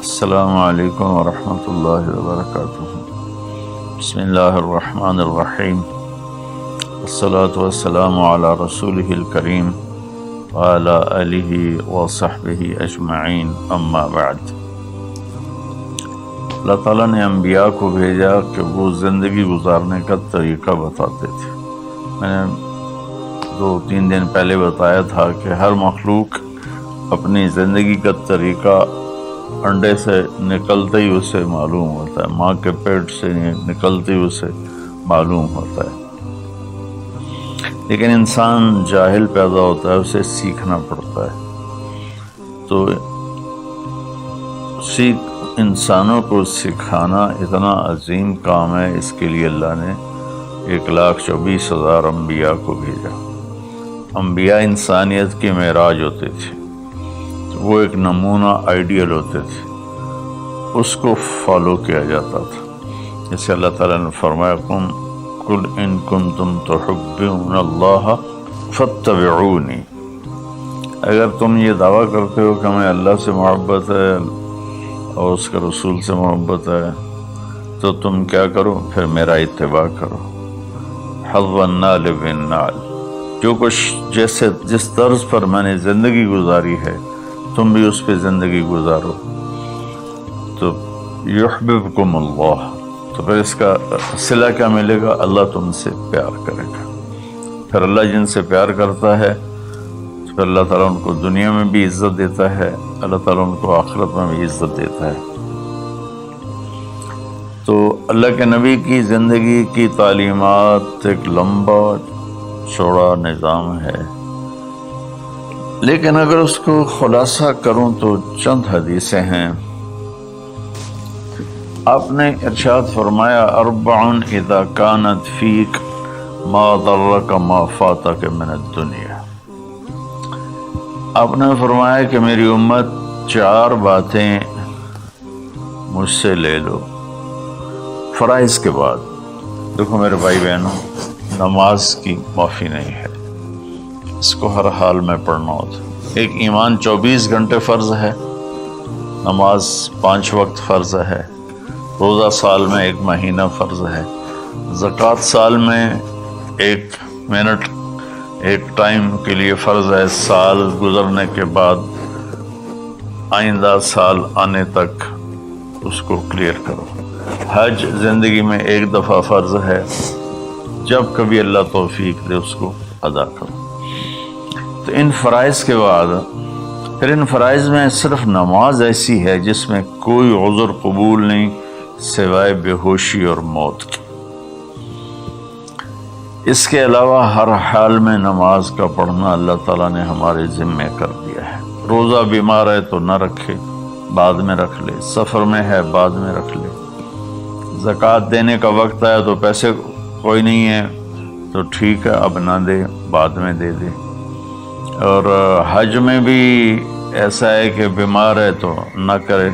السلام علیکم ورحمۃ اللہ وبرکاتہ۔ بسم اللہ الرحمن الرحیم، والصلاة والسلام علی رسولہ الکریم وعلی آلہ وصحبہ اجمعین، اما بعد۔ اللہ تعالیٰ نے انبیاء کو بھیجا کہ وہ زندگی گزارنے کا طریقہ بتاتے تھے۔ میں نے 2-3 دن پہلے بتایا تھا کہ ہر مخلوق اپنی زندگی کا طریقہ انڈے سے نکلتے ہی اسے معلوم ہوتا ہے، ماں کے پیٹ سے نکلتے ہی اسے معلوم ہوتا ہے، لیکن انسان جاہل پیدا ہوتا ہے، اسے سیکھنا پڑتا ہے۔ تو انسانوں کو سکھانا اتنا عظیم کام ہے، اس کے لیے اللہ نے 1,24,000 انبیاء کو بھیجا۔ انبیاء انسانیت کی معراج ہوتے تھے، وہ ایک نمونہ آئیڈیل ہوتے تھے، اس کو فالو کیا جاتا تھا۔ جیسے اللہ تعالیٰ نے فرمایا قل ان کنتم تحبون اللہ فاتبعونی، اگر تم یہ دعویٰ کرتے ہو کہ ہمیں اللہ سے محبت ہے اور اس کے رسول سے محبت ہے تو تم کیا کرو، پھر میرا اتباع کرو۔ حظ النال بالنال، جو کچھ جس طرز پر میں نے زندگی گزاری ہے تم بھی اس پہ زندگی گزارو، تو یحببکم اللہ، تو پھر اس کا صلہ کیا ملے گا؟ اللہ تم سے پیار کرے گا۔ پھر اللہ جن سے پیار کرتا ہے تو پھر اللہ تعالیٰ ان کو دنیا میں بھی عزت دیتا ہے، اللہ تعالیٰ ان کو آخرت میں بھی عزت دیتا ہے۔ تو اللہ کے نبی کی زندگی کی تعلیمات ایک لمبا چوڑا نظام ہے، لیکن اگر اس کو خلاصہ کروں تو چند حدیثیں ہیں۔ آپ نے ارشاد فرمایا اربع اذا كانت فیک ما ضرک ما فاتک من الدنیا۔ آپ نے فرمایا کہ میری امت 4 باتیں مجھ سے لے لو فرائض کے بعد۔ دیکھو میرے بھائی بہنوں، نماز کی معافی نہیں ہے، اس کو ہر حال میں پڑھنا ہوتا ہے۔ ایک ایمان 24 گھنٹے فرض ہے، نماز 5 وقت فرض ہے، روزہ سال میں 1 مہینہ فرض ہے، زکوٰۃ سال میں 1 منٹ 1 ٹائم کے لیے فرض ہے، سال گزرنے کے بعد آئندہ سال آنے تک اس کو کلیئر کرو۔ حج زندگی میں 1 دفعہ فرض ہے، جب کبھی اللہ توفیق دے اس کو ادا کرو۔ تو ان فرائض کے بعد پھر ان فرائض میں صرف نماز ایسی ہے جس میں کوئی عذر قبول نہیں سوائے بے ہوشی اور موت کی۔ اس کے علاوہ ہر حال میں نماز کا پڑھنا اللہ تعالیٰ نے ہمارے ذمے کر دیا ہے۔ روزہ بیمار ہے تو نہ رکھے، بعد میں رکھ لے، سفر میں ہے بعد میں رکھ لے، زکوٰۃ دینے کا وقت آیا تو پیسے کوئی نہیں ہے تو ٹھیک ہے اب نہ دے، بعد میں دے دے۔ اور حج میں بھی ایسا ہے کہ بیمار ہے تو نہ کرے،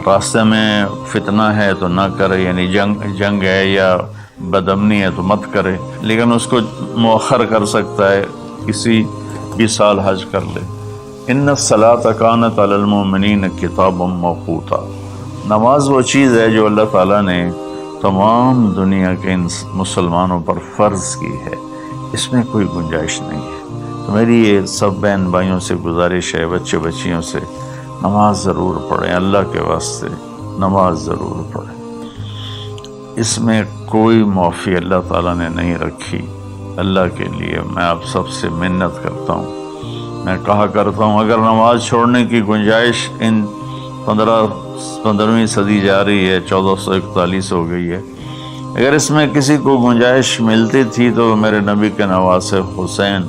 راستے میں فتنہ ہے تو نہ کرے، یعنی جنگ ہے یا بدامنی ہے تو مت کرے، لیکن اس کو مؤخر کر سکتا ہے، کسی بھی سال حج کر لے۔ ان الصلاۃ کانت علی المؤمنین کتابا موقوتا، نماز وہ چیز ہے جو اللہ تعالیٰ نے تمام دنیا کے مسلمانوں پر فرض کی ہے، اس میں کوئی گنجائش نہیں ہے۔ تو میری یہ سب بہن بھائیوں سے گزارش ہے، بچے بچیوں سے، نماز ضرور پڑھیں، اللہ کے واسطے نماز ضرور پڑھیں۔ اس میں کوئی معافی اللہ تعالیٰ نے نہیں رکھی۔ اللہ کے لیے میں آپ سب سے منت کرتا ہوں، میں کہا کرتا ہوں اگر نماز چھوڑنے کی گنجائش ان 15ویں صدی جا رہی ہے، 1441 ہو گئی ہے، اگر اس میں کسی کو گنجائش ملتی تھی تو میرے نبی کے نواسے حسین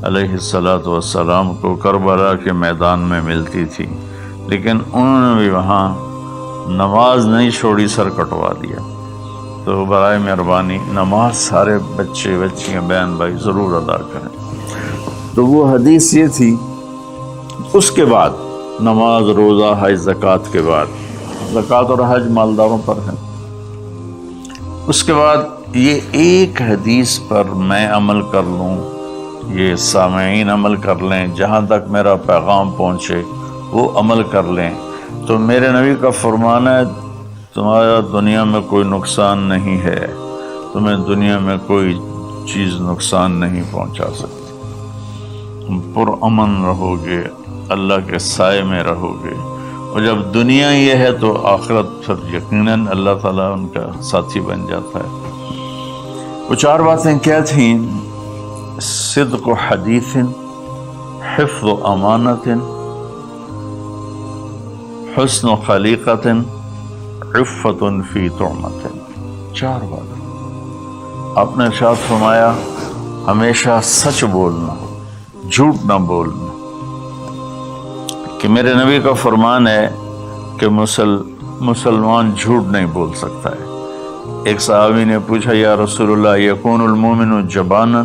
علیہ السلام کو کربلا کے میدان میں ملتی تھی، لیکن انہوں نے بھی وہاں نماز نہیں چھوڑی، سر کٹوا دیا۔ تو برائے مہربانی نماز سارے بچے بچیاں بہن بھائی ضرور ادا کریں۔ تو وہ حدیث یہ تھی، اس کے بعد نماز، روزہ، حج، زکوٰۃ کے بعد، زکوٰۃ اور حج مالداروں پر ہے، اس کے بعد یہ ایک حدیث پر میں عمل کر لوں، یہ سامعین عمل کر لیں، جہاں تک میرا پیغام پہنچے وہ عمل کر لیں، تو میرے نبی کا فرمان ہے تمہارا دنیا میں کوئی نقصان نہیں ہے، تمہیں دنیا میں کوئی چیز نقصان نہیں پہنچا سکتی، تم پرامن رہو گے، اللہ کے سائے میں رہو گے، اور جب دنیا یہ ہے تو آخرت پھر یقیناً اللہ تعالیٰ ان کا ساتھی بن جاتا ہے۔ وہ 4 باتیں کیا تھیں؟ صدق حدیث، حفظ امانت، حسن خلیقت، عفت فی طعمت۔ 4 باتیں آپ نے ارشاد فرمایا ہمیشہ سچ بولنا، جھوٹ نہ بولنا، کہ میرے نبی کا فرمان ہے کہ مسلمان جھوٹ نہیں بول سکتا ہے۔ ایک صحابی نے پوچھا یا رسول اللہ یکون المومن جبانا،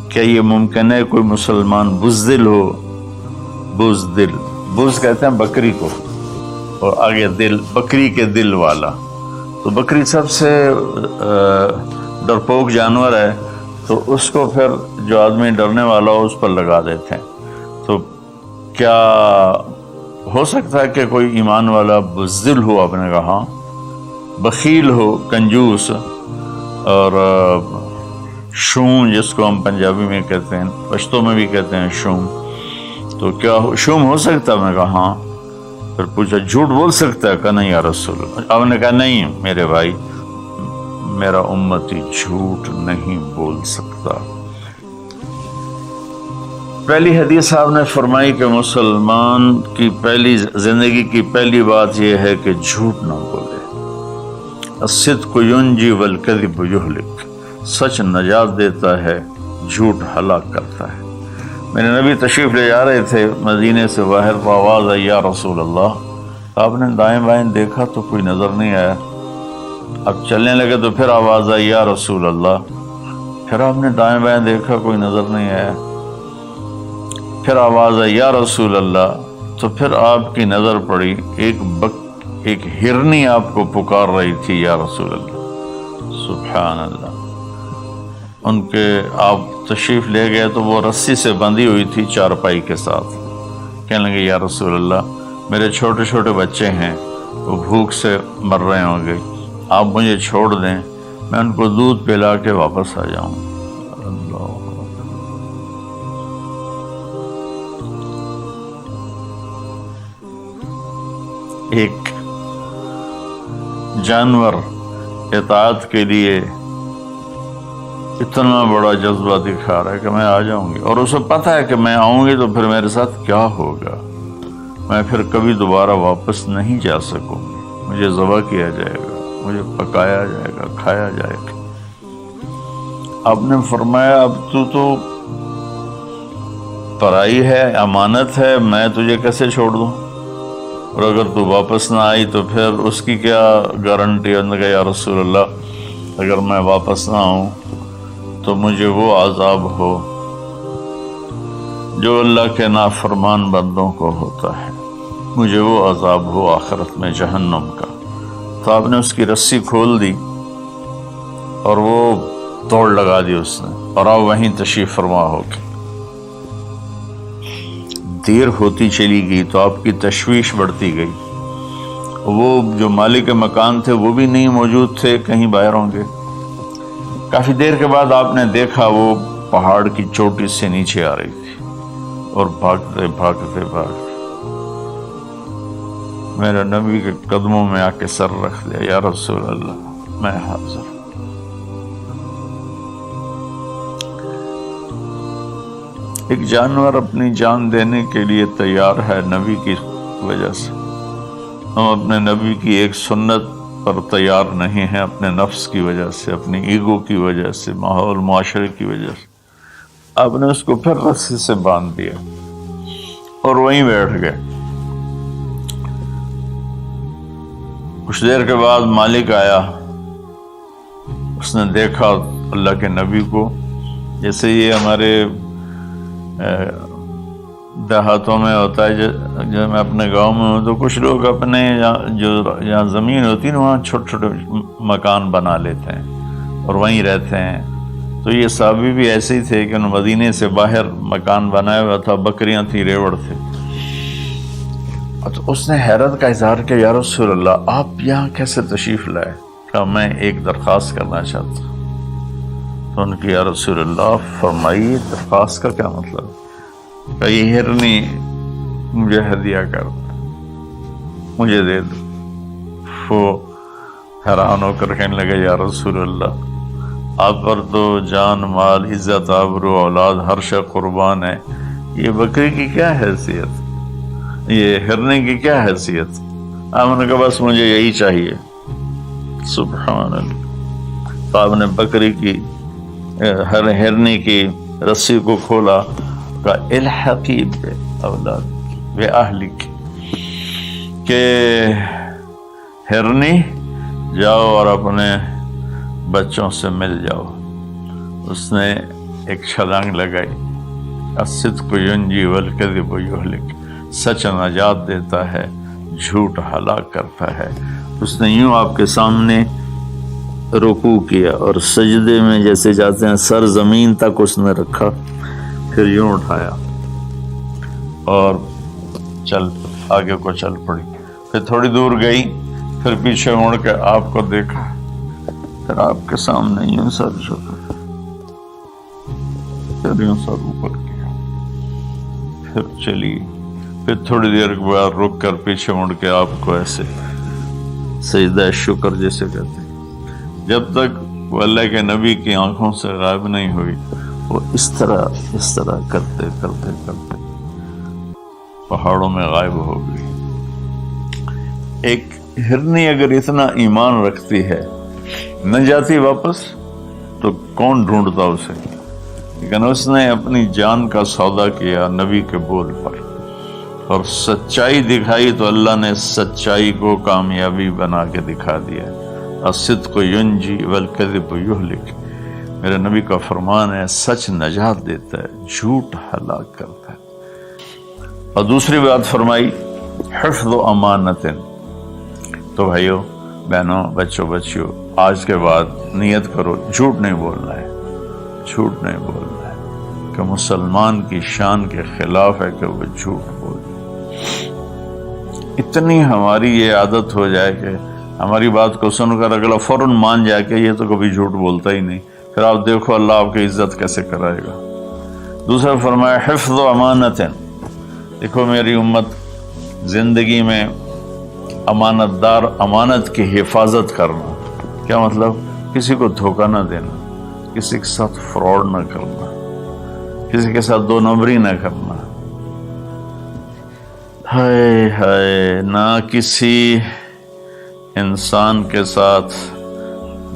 کیا یہ ممکن ہے کوئی مسلمان بزدل ہو؟ بزدل، بز کہتے ہیں بکری کو، اور آگے دل، بکری کے دل والا، تو بکری سب سے ڈرپوک جانور ہے، تو اس کو پھر جو آدمی ڈرنے والا ہو اس پر لگا دیتے ہیں۔ تو کیا ہو سکتا ہے کہ کوئی ایمان والا بزدل ہو؟ آپ نے کہا بخیل ہو، کنجوس، اور شوم جس کو ہم پنجابی میں کہتے ہیں، پشتو میں بھی کہتے ہیں شوم، تو کیا شوم ہو سکتا ہے؟ میں کہا ہاں۔ پھر پوچھا جھوٹ بول سکتا ہے؟ کہا نہیں یا رسول اللہ۔ آپ نے کہا نہیں میرے بھائی، میرا امتی جھوٹ نہیں بول سکتا۔ پہلی حدیث صاحب نے فرمائی کہ مسلمان کی زندگی کی پہلی بات یہ ہے کہ جھوٹ نہ بولے۔ الصدق ینجی والکذب یہلک، سچ نجات دیتا ہے، جھوٹ ہلاک کرتا ہے۔ میرے نبی تشریف لے جا رہے تھے مدینے سے باہر، تو آواز آئی یا رسول اللہ۔ آپ نے دائیں بائیں دیکھا تو کوئی نظر نہیں آیا، اب چلنے لگے تو پھر آواز آئی یا رسول اللہ، پھر آپ نے دائیں بائیں دیکھا کوئی نظر نہیں آیا، پھر آواز آئی یا رسول اللہ، تو پھر آپ کی نظر پڑی ایک ہرنی آپ کو پکار رہی تھی یا رسول اللہ۔ سبحان اللہ۔ ان کے آپ تشریف لے گئے تو وہ رسی سے بندھی ہوئی تھی چارپائی کے ساتھ، کہنے لگے یا رسول اللہ میرے چھوٹے چھوٹے بچے ہیں، وہ بھوک سے مر رہے ہوں گے، آپ مجھے چھوڑ دیں، میں ان کو دودھ پلا کے واپس آ جاؤں۔ اللہ، ایک جانور اطاعت کے لیے اتنا بڑا جذبہ دکھا رہا ہے کہ میں آ جاؤں گی، اور اسے پتہ ہے کہ میں آؤں گی تو پھر میرے ساتھ کیا ہوگا، میں پھر کبھی دوبارہ واپس نہیں جا سکوں گی، مجھے ذبح کیا جائے گا، مجھے پکایا جائے گا، کھایا جائے گا۔ آپ نے فرمایا اب تو پرائی ہے، امانت ہے، میں تجھے کیسے چھوڑ دوں، اور اگر تو واپس نہ آئی تو پھر اس کی کیا گارنٹی ہے؟ کہ یا رسول اللہ اگر میں واپس نہ آؤں تو مجھے وہ عذاب ہو جو اللہ کے نافرمان بندوں کو ہوتا ہے، مجھے وہ عذاب ہو آخرت میں جہنم کا۔ تو آپ نے اس کی رسی کھول دی اور وہ دوڑ لگا دی اس نے، اور آپ وہیں تشریف فرما ہو کے دیر ہوتی چلی گئی تو آپ کی تشویش بڑھتی گئی۔ وہ جو مالک مکان تھے وہ بھی نہیں موجود تھے، کہیں باہر ہوں گے۔ کافی دیر کے بعد آپ نے دیکھا وہ پہاڑ کی چوٹی سے نیچے آ رہی تھی، اور بھاگتے بھاگتے میرے نبی کے قدموں میں آ کے سر رکھ لیا، یا رسول اللہ میں حاضر۔ ایک جانور اپنی جان دینے کے لیے تیار ہے نبی کی وجہ سے، ہم اپنے نبی کی ایک سنت پر تیار نہیں ہیں، اپنے نفس کی وجہ سے، اپنی ایگو کی وجہ سے، ماحول معاشرے کی وجہ سے۔ آپ نے اس کو پھر رسی سے باندھ دیا اور وہیں بیٹھ گئے۔ کچھ دیر کے بعد مالک آیا، اس نے دیکھا اللہ کے نبی کو، جیسے یہ ہمارے دیہاتوں میں ہوتا ہے، جو میں اپنے گاؤں میں ہوں تو کچھ لوگ اپنے جو یہاں زمین ہوتی ہے نا وہاں چھوٹے چھوٹے مکان بنا لیتے ہیں اور وہیں رہتے ہیں. تو یہ صحابی بھی ایسے ہی تھے کہ انہوں مدینے سے باہر مکان بنایا ہوا تھا، بکریاں تھیں، ریوڑ تھے. تو اس نے حیرت کا اظہار کیا، یا رسول اللہ آپ یہاں کیسے تشریف لائے؟ کہا میں ایک درخواست کرنا چاہتا ہوں. تو ان کی یا رسول اللہ فرمائیے درخواست کا کیا مطلب؟ کہ یہ ہرنی مجھے ہدیہ کر دو، مجھے دے دو. وہ حیران ہو کر کہنے لگے یا رسول اللہ آپ پر تو جان مال عزت آبرو اولاد ہر شے قربان ہے، یہ بکری کی کیا حیثیت، یہ ہرنے کی کیا حیثیت؟ آپ نے کہا بس مجھے یہی چاہیے. سبحان اللہ. تو آپ نے بکری کی ہرنے کی رسی کو کھولا، کا الحقی بے اولاد بے اہلک، کہ ہرنی جاؤ اور اپنے بچوں سے مل جاؤ. اس نے ایک چھلانگ لگائی. الصدق ینجی والکذب یہلک، سچ نجات دیتا ہے، جھوٹ ہلاک کرتا ہے. اس نے یوں آپ کے سامنے رکوع کیا اور سجدے میں جیسے جاتے ہیں سر زمین تک اس نے رکھا، پھر یوں اٹھایا اور آگے کو چل پڑی. پھر تھوڑی دور گئی، پھر پیچھے مڑ کے آپ کو دیکھا، پھر آپ کے سامنے یوں سر جھکا، پھر یوں سر اوپر کیا، پھر چلی. پھر تھوڑی دیر کے بعد رک کر پیچھے مڑ کے آپ کو ایسے سجدہ شکر جیسے کہتے ہیں. جب تک وہ اللہ کے نبی کی آنکھوں سے غائب نہیں ہوئی، وہ اس طرح کرتے کرتے کرتے پہاڑوں میں غائب ہو گئی. ایک ہرنی اگر اتنا ایمان رکھتی ہے نہ جاتی واپس تو کون ڈھونڈتا اسے؟ لیکن اس نے اپنی جان کا سودا کیا نبی کے بول پر اور سچائی دکھائی، تو اللہ نے سچائی کو کامیابی بنا کے دکھا دیا. الصدق ینجی والکذب یہلک، میرے نبی کا فرمان ہے سچ نجات دیتا ہے، جھوٹ ہلاک کرتا ہے. اور دوسری بات فرمائی حفظ امانت. تو بھائیو بہنوں بچوں بچیوں آج کے بعد نیت کرو جھوٹ نہیں بولنا ہے، جھوٹ نہیں بولنا ہے، کہ مسلمان کی شان کے خلاف ہے کہ وہ جھوٹ بولے. اتنی ہماری یہ عادت ہو جائے کہ ہماری بات کو سن کر اگلا فوراً مان جائے کہ یہ تو کبھی جھوٹ بولتا ہی نہیں، پھر آپ دیکھو اللہ آپ کی عزت کیسے کرائے گا. دوسرا فرمایا حفظ و امانت. دیکھو میری امت زندگی میں امانت دار، امانت کی حفاظت کرنا. کیا مطلب؟ کسی کو دھوکہ نہ دینا، کسی کے ساتھ فراڈ نہ کرنا، کسی کے ساتھ دو نمبری نہ کرنا. ہائے ہائے، نہ کسی انسان کے ساتھ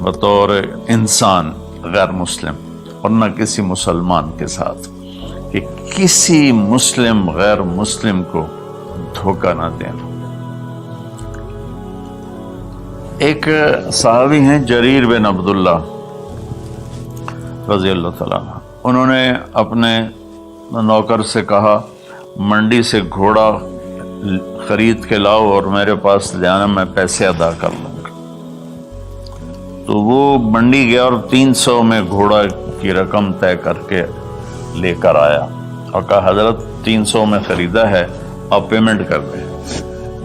بطور انسان غیر مسلم اور نہ کسی مسلمان کے ساتھ، کہ کسی مسلم غیر مسلم کو دھوکہ نہ دینا. ایک صحابی ہیں جریر بن عبداللہ رضی اللہ تعالیٰ عنہ، انہوں نے اپنے نوکر سے کہا منڈی سے گھوڑا خرید کے لاؤ اور میرے پاس لے آنا، میں پیسے ادا کر لوں گا. تو وہ منڈی گیا اور 300 میں گھوڑا کی رقم طے کر کے لے کر آیا اور کہا حضرت 300 میں خریدا ہے، آپ پیمنٹ کر دیں.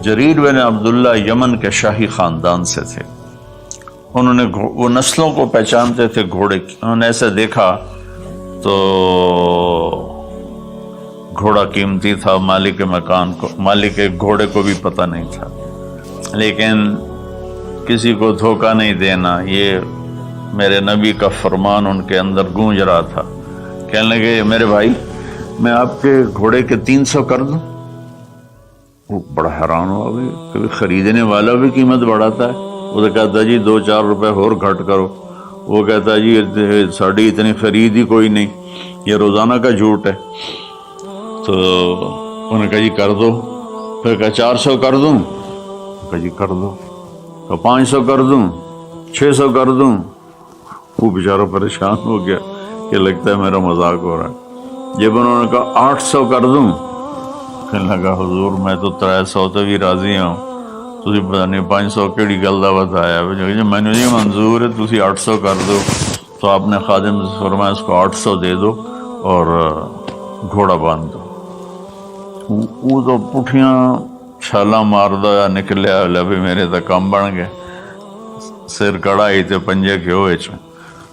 جریر بن عبداللہ یمن کے شاہی خاندان سے تھے. انہوں نے وہ نسلوں کو پہچانتے تھے گھوڑے کی. انہوں نے ایسے دیکھا تو گھوڑا قیمتی تھا، مالک مکان کو، مالک گھوڑے کو بھی پتہ نہیں تھا، لیکن کسی کو دھوکہ نہیں دینا یہ میرے نبی کا فرمان ان کے اندر گونج رہا تھا. کہنے لگے میرے بھائی میں آپ کے گھوڑے کے 300 کر دوں. وہ بڑا حیران ہوا کہ خریدنے والا بھی قیمت بڑھاتا ہے. وہ تو کہتا جی 2-4 روپے اور گھٹ کرو. وہ کہتا جی ساڑھی اتنی خرید ہی کوئی نہیں، یہ روزانہ کا جھوٹ ہے. تو انہوں نے کہا جی کر دو. پھر کہا 400 کر دوں. کہا جی کر دو. کہا 500 کر دوں، 600 کر دوں. وہ بیچارہ پریشان ہو گیا کہ لگتا ہے میرا مذاق ہو رہا ہے. جب انہوں نے کہا 800 کر دوں، کہنے لگا حضور میں تو 300 تے بھی راضی ہوں، تسی پتہ نہیں 500 کیڑی گل دا بتایا، میں نے یہ منظور ہے تسی 800 کر دو۔ تو آپ نے خادم سے فرمایا اس کو 800 دے دو اور گھوڑا باندھ دو۔ وہ تو پٹھیاں چھالاں ماردا نکلیا، لبے میرے تو کام بن گئے، سر کڑائی تے پنجے کے ہوئے چ۔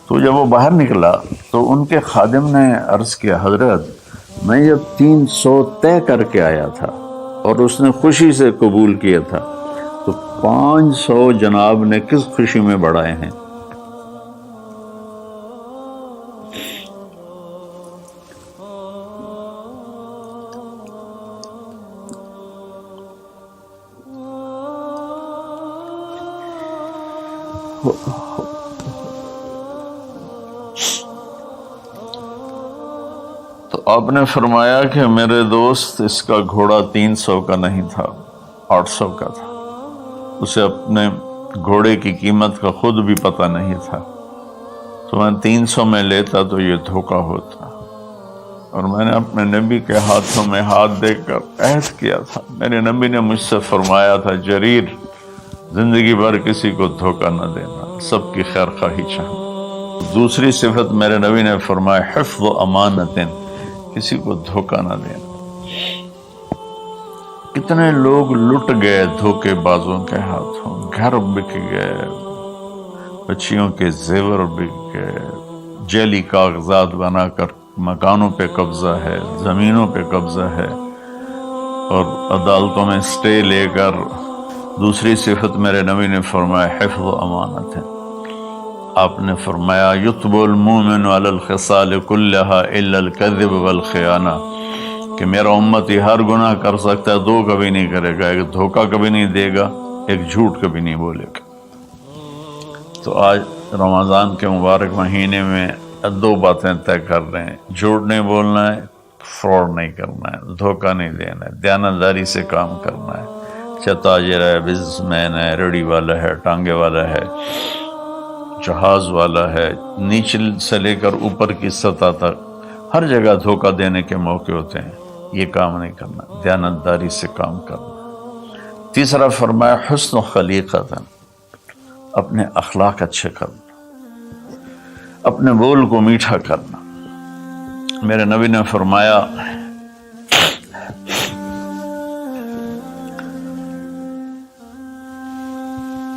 تو جب وہ باہر نکلا تو ان کے خادم نے عرض کیا حضرت میں جب 300 طے کر کے آیا تھا اور اس نے خوشی سے قبول کیا تھا، تو 500 جناب نے کس خوشی میں بڑھائے ہیں؟ تو آپ نے فرمایا کہ میرے دوست اس کا گھوڑا 300 کا نہیں تھا، 800 کا تھا، اسے اپنے گھوڑے کی قیمت کا خود بھی پتہ نہیں تھا، تو میں 300 میں لیتا تو یہ دھوکہ ہوتا، اور میں نے اپنے نبی کے ہاتھوں میں ہاتھ دے کر عہد کیا تھا، میرے نبی نے مجھ سے فرمایا تھا جریر زندگی بھر کسی کو دھوکہ نہ دینا، سب کی خیر خواہی چاہنا۔ دوسری صفت میرے نبی نے فرمایا حفظ و امانت، کسی کو دھوکہ نہ دینا۔ کتنے لوگ لٹ گئے دھوکے بازوں کے ہاتھوں، گھر بک گئے، بچیوں کے زیور بک گئے، جعلی کاغذات بنا کر مکانوں پہ قبضہ ہے، زمینوں پہ قبضہ ہے، اور عدالتوں میں سٹے لے کر۔ دوسری صفت میرے نبی نے فرمایا حفظ و امانت ہے۔ آپ نے فرمایا یتب المومن علی الخصال کلہا الا الکذب والخیانہ، کہ میرا امتی ہر گناہ کر سکتا ہے، 2 کبھی نہیں کرے گا، ایک دھوکہ کبھی نہیں دے گا، ایک جھوٹ کبھی نہیں بولے گا۔ تو آج رمضان کے مبارک مہینے میں 2 باتیں طے کر رہے ہیں، جھوٹ نہیں بولنا ہے، فراڈ نہیں کرنا ہے، دھوکہ نہیں دینا ہے، دیانتداری سے کام کرنا ہے، چاہے تاجر ہے، بزنس مین ہے، ریڑھی والا ہے، ٹانگے والا ہے، جہاز والا ہے، نیچے سے لے کر اوپر کی سطح تک ہر جگہ دھوکہ دینے کے موقع ہوتے ہیں، یہ کام نہیں کرنا، دیانتداری سے کام کرنا۔ تیسرا فرمایا حسن خلیقت، اپنے اخلاق اچھے کرنا، اپنے بول کو میٹھا کرنا۔ میرے نبی نے فرمایا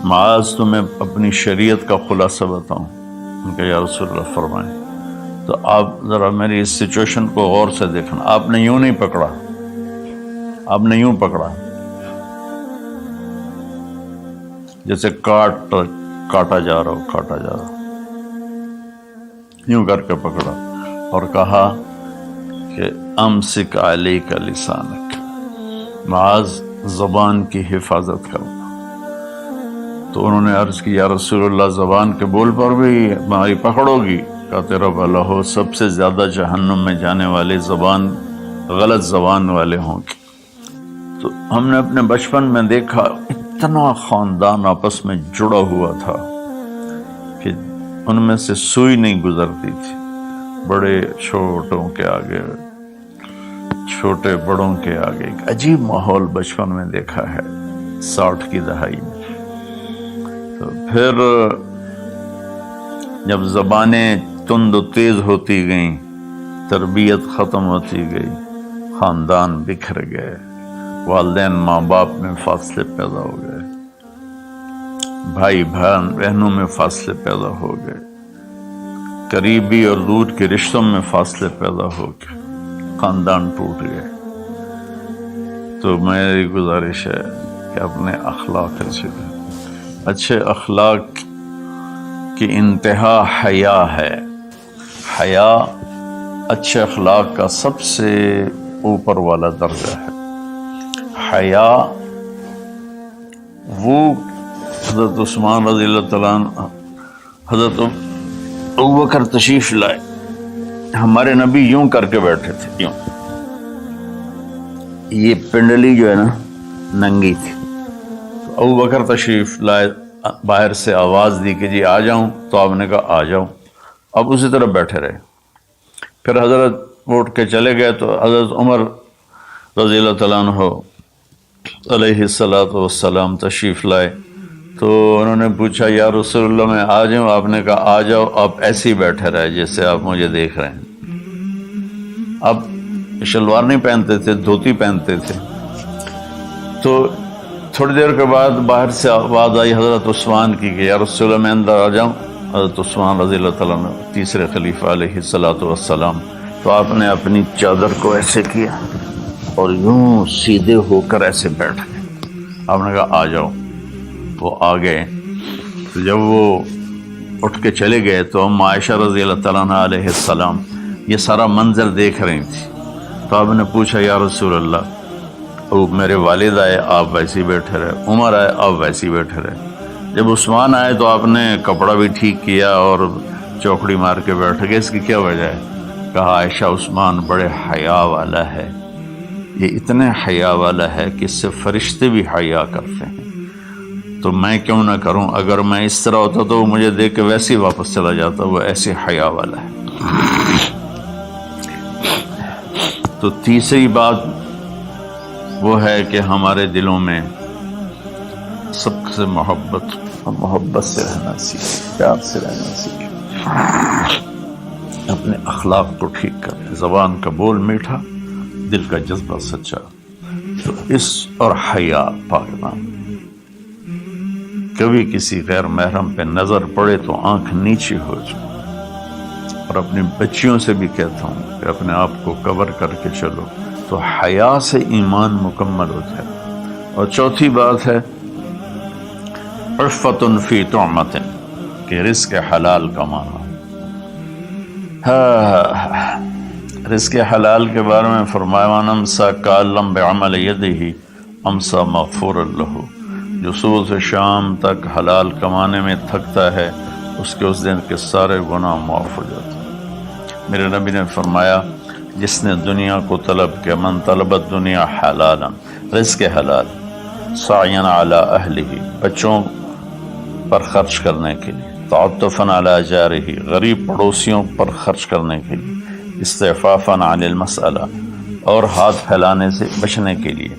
معاذ تمہیں اپنی شریعت کا خلاصہ بتاؤں؟ ان کا یا رسول اللہ فرمائیں۔ تو آپ ذرا میری اس سچویشن کو غور سے دیکھنا، آپ نے یوں نہیں پکڑا، آپ نے یوں پکڑا جیسے کاٹا جا رہا، یوں کر کے پکڑا اور کہا کہ امسک علیک لسانک، معاذ زبان کی حفاظت کرنا۔ تو انہوں نے عرض کی یا رسول اللہ زبان کے بول پر بھی ہماری پکڑو گی؟ کہا تیرا بھلا ہو، سب سے زیادہ جہنم میں جانے والے غلط زبان والے ہوں گے۔ تو ہم نے اپنے بچپن میں دیکھا اتنا خاندان آپس میں جڑا ہوا تھا کہ ان میں سے سوئی نہیں گزرتی تھی، بڑے چھوٹوں کے آگے، چھوٹے بڑوں کے آگے، ایک عجیب ماحول بچپن میں دیکھا ہے 60 کی دہائی میں۔ تو پھر جب زبانیں تند و تیز ہوتی گئیں، تربیت ختم ہوتی گئی، خاندان بکھر گئے، والدین ماں باپ میں فاصلے پیدا ہو گئے، بھائی بہنوں میں فاصلے پیدا ہو گئے، قریبی اور دور کے رشتوں میں فاصلے پیدا ہو گئے، خاندان ٹوٹ گئے۔ تو میری گزارش ہے کہ اپنے اخلاق اچھے اخلاق کی انتہا حیا ہے۔ حیا اچھے اخلاق کا سب سے اوپر والا درجہ ہے۔ حیا وہ حضرت عثمان رضی اللہ تعالیٰ عنہ، حضرت ابوبکر تشریف لائے، ہمارے نبی یوں کر کے بیٹھے تھے، یوں، یہ پنڈلی جو ہے نا ننگی تھی، تو ابوبکر تشریف لائے، باہر سے آواز دی کہ جی آ جاؤں، تو آپ نے کہا آ جاؤں، اب اسی طرح بیٹھے رہے۔ پھر حضرت اٹھ کے چلے گئے تو حضرت عمر رضی اللہ تعالیٰ عنہ علیہ الصلاۃ والسلام تشریف لائے تو انہوں نے پوچھا یا رسول اللہ میں آ جاؤں؟ آپ نے کہا آ جاؤ، آپ ایسے ہی بیٹھے رہے جیسے آپ مجھے دیکھ رہے ہیں۔ آپ شلوار نہیں پہنتے تھے، دھوتی پہنتے تھے۔ تو تھوڑی دیر کے بعد باہر سے آواز آئی حضرت عثمان کی کہ یا رسول اللہ میں اندر آ جاؤں؟ حضرت عثمان رضی اللہ تعالیٰ عنہ تیسرے خلیفہ علیہ الصلاۃ والسلام، تو آپ نے اپنی چادر کو ایسے کیا اور یوں سیدھے ہو کر ایسے بیٹھ گئے۔ آپ نے کہا آ جاؤ۔ وہ آ گئے۔ تو جب وہ اٹھ کے چلے گئے تو ام عائشہ رضی اللہ تعالیٰ عنہ علیہ السلام یہ سارا منظر دیکھ رہی تھی۔ تو آپ نے پوچھا یا رسول اللہ، وہ میرے والد آئے آپ ویسے ہی بیٹھے رہے، عمر آئے آپ ویسے ہی بیٹھے رہے، جب عثمان آئے تو آپ نے کپڑا بھی ٹھیک کیا اور چوکڑی مار کے بیٹھ گئے، اس کی کیا وجہ ہے؟ کہا عائشہ عثمان بڑے حیا والا ہے، یہ اتنے حیا والا ہے کہ اس سے فرشتے بھی حیا کرتے ہیں، تو میں کیوں نہ کروں؟ اگر میں اس طرح ہوتا تو وہ مجھے دیکھ کے ویسے ہی واپس چلا جاتا، وہ ایسے حیا والا ہے۔ تو تیسری بات وہ ہے کہ ہمارے دلوں میں سب سے محبت سے رہنا سیکھیں، پیار سے رہنا سیکھیں، اپنے اخلاق کو ٹھیک کریں، زبان کا بول میٹھا، دل کا جذبہ سچا، تو اس اور حیا پاکدام۔ کبھی کسی غیر محرم پہ نظر پڑے تو آنکھ نیچے ہو جائے، اور اپنی بچیوں سے بھی کہتا ہوں کہ اپنے آپ کو کور کر کے چلو، تو حیا سے ایمان مکمل ہو جائے۔ اور چوتھی بات ہے عفت فی طعمۃ، کہ رزق حلال کمانا۔ رزق حلال کے بارے میں فرمایا وَمَنْ أَمْسَكَ كَأَن بِعَمَلِ يَدِهِ أَمْسَى مَغْفُورًا لَهُ، جو صبح سے شام تک حلال کمانے میں تھکتا ہے اس کے اس دن کے سارے گناہ معاف ہو جاتے ہیں۔ میرے نبی نے فرمایا جس نے دنیا کو طلب کیا، من طلب الدنیا حلالا، رزق حلال، سعیاً علی اہلہ، بچوں پر خرچ کرنے کے لیے، تعطفاً علی جارہ، غریب پڑوسیوں پر خرچ کرنے کے لیے، استعفافاً عن المسألہ، اور ہاتھ پھیلانے سے بچنے کے لیے۔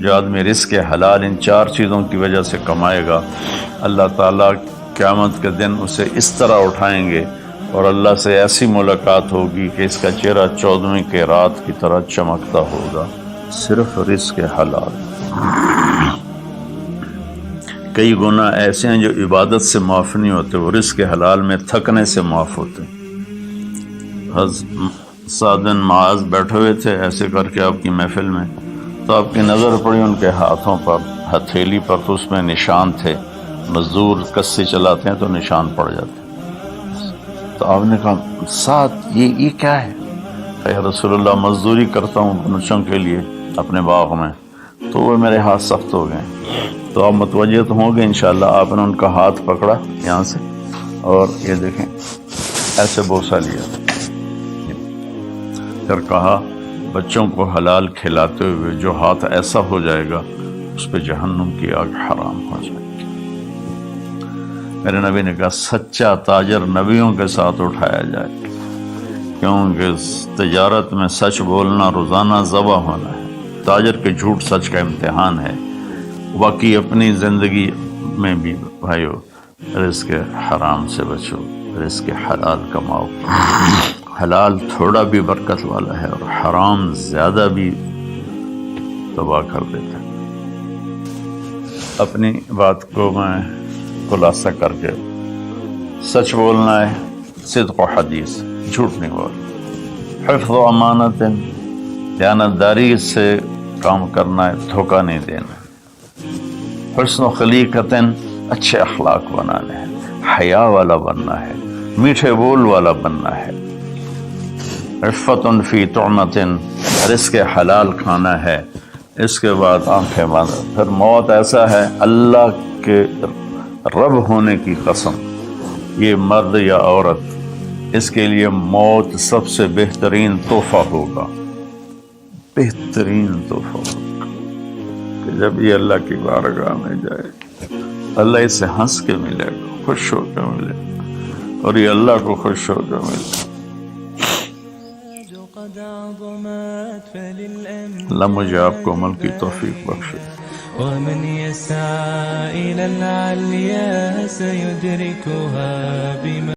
جو آدمی رزق حلال ان چار چیزوں کی وجہ سے کمائے گا، اللہ تعالیٰ قیامت کے دن اسے اس طرح اٹھائیں گے اور اللہ سے ایسی ملاقات ہوگی کہ اس کا چہرہ 14ویں کی رات کی طرح چمکتا ہوگا، صرف رزق حلال۔ کئی گناہ ایسے ہیں جو عبادت سے معاف نہیں ہوتے، وہ رزق حلال میں تھکنے سے معاف ہوتے۔ سعد بن معاذ بیٹھے ہوئے تھے ایسے کر کے آپ کی محفل میں، تو آپ کی نظر پڑی ان کے ہاتھوں پر، ہتھیلی پر، تو اس میں نشان تھے، مزدور کسی چلاتے ہیں تو نشان پڑ جاتے۔ تو آپ نے کہا سعد یہ کیا ہے؟ کہ رسول اللہ مزدوری کرتا ہوں بچوں کے لیے اپنے باغ میں، تو وہ میرے ہاتھ سخت ہو گئے۔ تو آپ متوجہ تو ہوں گے انشاءاللہ۔ آپ نے ان کا ہاتھ پکڑا یہاں سے اور یہ دیکھیں ایسے بوسہ لیا، پھر کہا بچوں کو حلال کھلاتے ہوئے جو ہاتھ ایسا ہو جائے گا اس پہ جہنم کی آگ حرام ہو جائے گی۔ میرے نبی نے کہا سچا تاجر نبیوں کے ساتھ اٹھایا جائے، کیونکہ تجارت میں سچ بولنا روزانہ ذبح ہونا ہے، تاجر کے جھوٹ سچ کا امتحان ہے۔ باقی اپنی زندگی میں بھی بھائیو رزق حرام سے بچو، رزق حلال کماؤ۔ حلال تھوڑا بھی برکت والا ہے اور حرام زیادہ بھی تباہ کر دیتا ہے۔ اپنی بات کو میں خلاصہ کر کے، سچ بولنا ہے، صدق و حدیث، جھوٹ نہیں بولنا، حفظ و امانت، دیانتداری سے کام کرنا ہے، دھوکہ نہیں دینا، حسن و خلیقت، اچھے اخلاق بنانے ہیں، حیا والا بننا ہے، میٹھے بول والا بننا ہے، عفت فی طعمت، رزق حلال کھانا ہے۔ اس کے بعد آنکھیں بند، پھر موت ایسا ہے اللہ کے رب ہونے کی قسم، یہ مرد یا عورت، اس کے لیے موت سب سے بہترین تحفہ ہوگا، بہترین تحفہ ہوگا کہ جب یہ اللہ کی بارگاہ میں جائے، اللہ اسے ہنس کے ملے گا، خوش ہو کے ملے گا، اور یہ اللہ کو خوش ہو کے ملے گا۔ اللہ مجھے آپ کو عمل کی توفیق بخشے. ومن يسعى إلى العليا سيدركها بما